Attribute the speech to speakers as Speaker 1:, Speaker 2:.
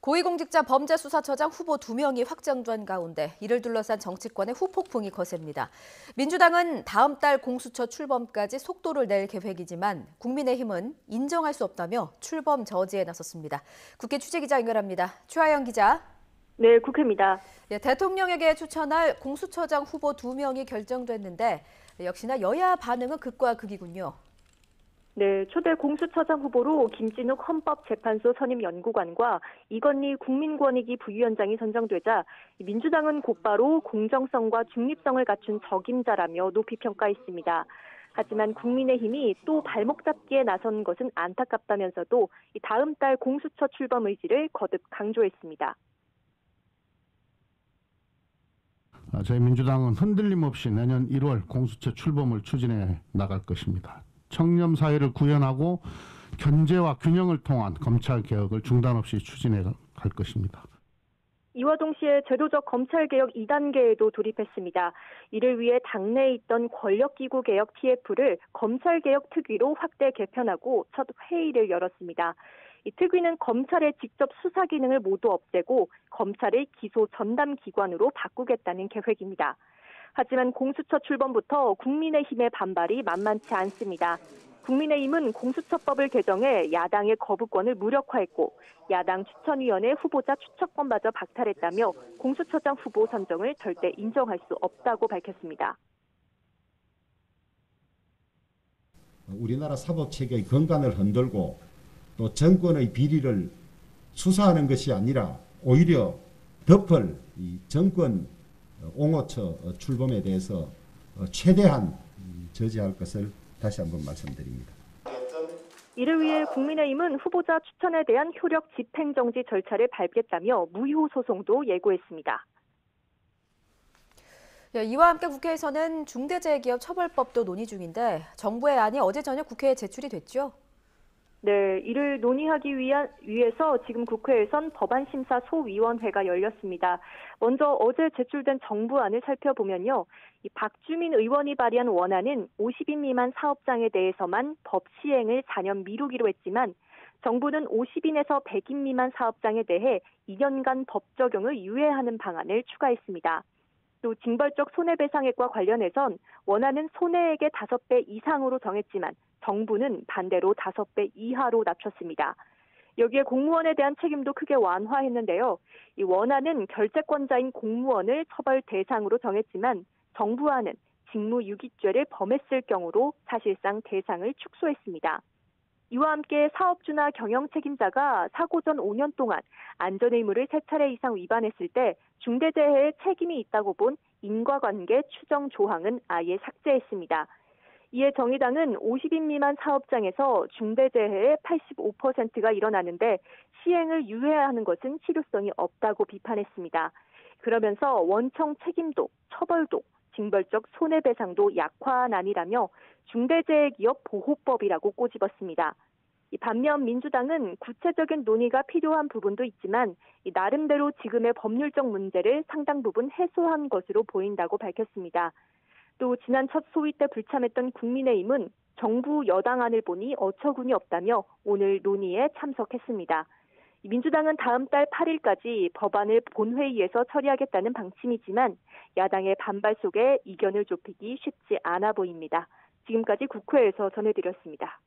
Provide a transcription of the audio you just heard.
Speaker 1: 고위공직자 범죄수사처장 후보 2명이 확정된 가운데 이를 둘러싼 정치권의 후폭풍이 거셉니다. 민주당은 다음 달 공수처 출범까지 속도를 낼 계획이지만 국민의힘은 인정할 수 없다며 출범 저지에 나섰습니다. 국회 취재기자 연결합니다. 최하영 기자.
Speaker 2: 네, 국회입니다.
Speaker 1: 대통령에게 추천할 공수처장 후보 2명이 결정됐는데 역시나 여야 반응은 극과 극이군요.
Speaker 2: 네, 초대 공수처장 후보로 김진욱 헌법재판소 선임연구관과 이건희 국민권익위 부위원장이 선정되자 민주당은 곧바로 공정성과 중립성을 갖춘 적임자라며 높이 평가했습니다. 하지만 국민의힘이 또 발목 잡기에 나선 것은 안타깝다면서도 다음 달 공수처 출범 의지를 거듭 강조했습니다.
Speaker 3: 저희 민주당은 흔들림 없이 내년 1월 공수처 출범을 추진해 나갈 것입니다. 청렴 사회를 구현하고 견제와 균형을 통한 검찰 개혁을 중단 없이 추진해 갈 것입니다.
Speaker 2: 이와 동시에 제도적 검찰개혁 2단계에도 돌입했습니다. 이를 위해 당내에 있던 권력기구 개혁 TF를 검찰개혁 특위로 확대 개편하고 첫 회의를 열었습니다. 이 특위는 검찰의 직접 수사 기능을 모두 없애고 검찰의 기소 전담 기관으로 바꾸겠다는 계획입니다. 하지만 공수처 출범부터 국민의힘의 반발이 만만치 않습니다. 국민의힘은 공수처법을 개정해 야당의 거부권을 무력화했고 야당 추천위원회 후보자 추천권마저 박탈했다며 공수처장 후보 선정을 절대 인정할 수 없다고 밝혔습니다.
Speaker 4: 우리나라 사법체계의根幹을 흔들고 또 정권의 비리를 수사하는 것이 아니라 오히려 덮을 이 정권 옹호처 출범에 대해서 최대한 저지할 것을 다시 한번 말씀드립니다.
Speaker 2: 이를 위해 국민의힘은 후보자 추천에 대한 효력 집행정지 절차를 밟겠다며 무효 소송도 예고했습니다.
Speaker 1: 이와 함께 국회에서는 중대재해기업처벌법도 논의 중인데 정부의 안이 어제 저녁 국회에 제출이 됐죠?
Speaker 2: 네, 이를 논의하기 위해서 지금 국회에선 법안심사소위원회가 열렸습니다. 먼저 어제 제출된 정부안을 살펴보면요. 이 박주민 의원이 발의한 원안은 50인 미만 사업장에 대해서만 법 시행을 4년 미루기로 했지만 정부는 50인에서 100인 미만 사업장에 대해 2년간 법 적용을 유예하는 방안을 추가했습니다. 또 징벌적 손해배상액과 관련해선 원안은 손해액의 5배 이상으로 정했지만 정부는 반대로 5배 이하로 낮췄습니다. 여기에 공무원에 대한 책임도 크게 완화했는데요. 이 원안은 결재권자인 공무원을 처벌 대상으로 정했지만 정부안은 직무유기죄를 범했을 경우로 사실상 대상을 축소했습니다. 이와 함께 사업주나 경영 책임자가 사고 전 5년 동안 안전의무를 3차례 이상 위반했을 때 중대재해의 책임이 있다고 본 인과관계 추정 조항은 아예 삭제했습니다. 이에 정의당은 50인 미만 사업장에서 중대재해의 85%가 일어나는데 시행을 유예하는 것은 실효성이 없다고 비판했습니다. 그러면서 원청 책임도, 처벌도, 징벌적 손해배상도 약화안이라며 중대재해기업보호법이라고 꼬집었습니다. 반면 민주당은 구체적인 논의가 필요한 부분도 있지만 나름대로 지금의 법률적 문제를 상당 부분 해소한 것으로 보인다고 밝혔습니다. 또 지난 첫 소위 때 불참했던 국민의힘은 정부 여당안을 보니 어처구니 없다며 오늘 논의에 참석했습니다. 민주당은 다음 달 8일까지 법안을 본회의에서 처리하겠다는 방침이지만 야당의 반발 속에 이견을 좁히기 쉽지 않아 보입니다. 지금까지 국회에서 전해드렸습니다.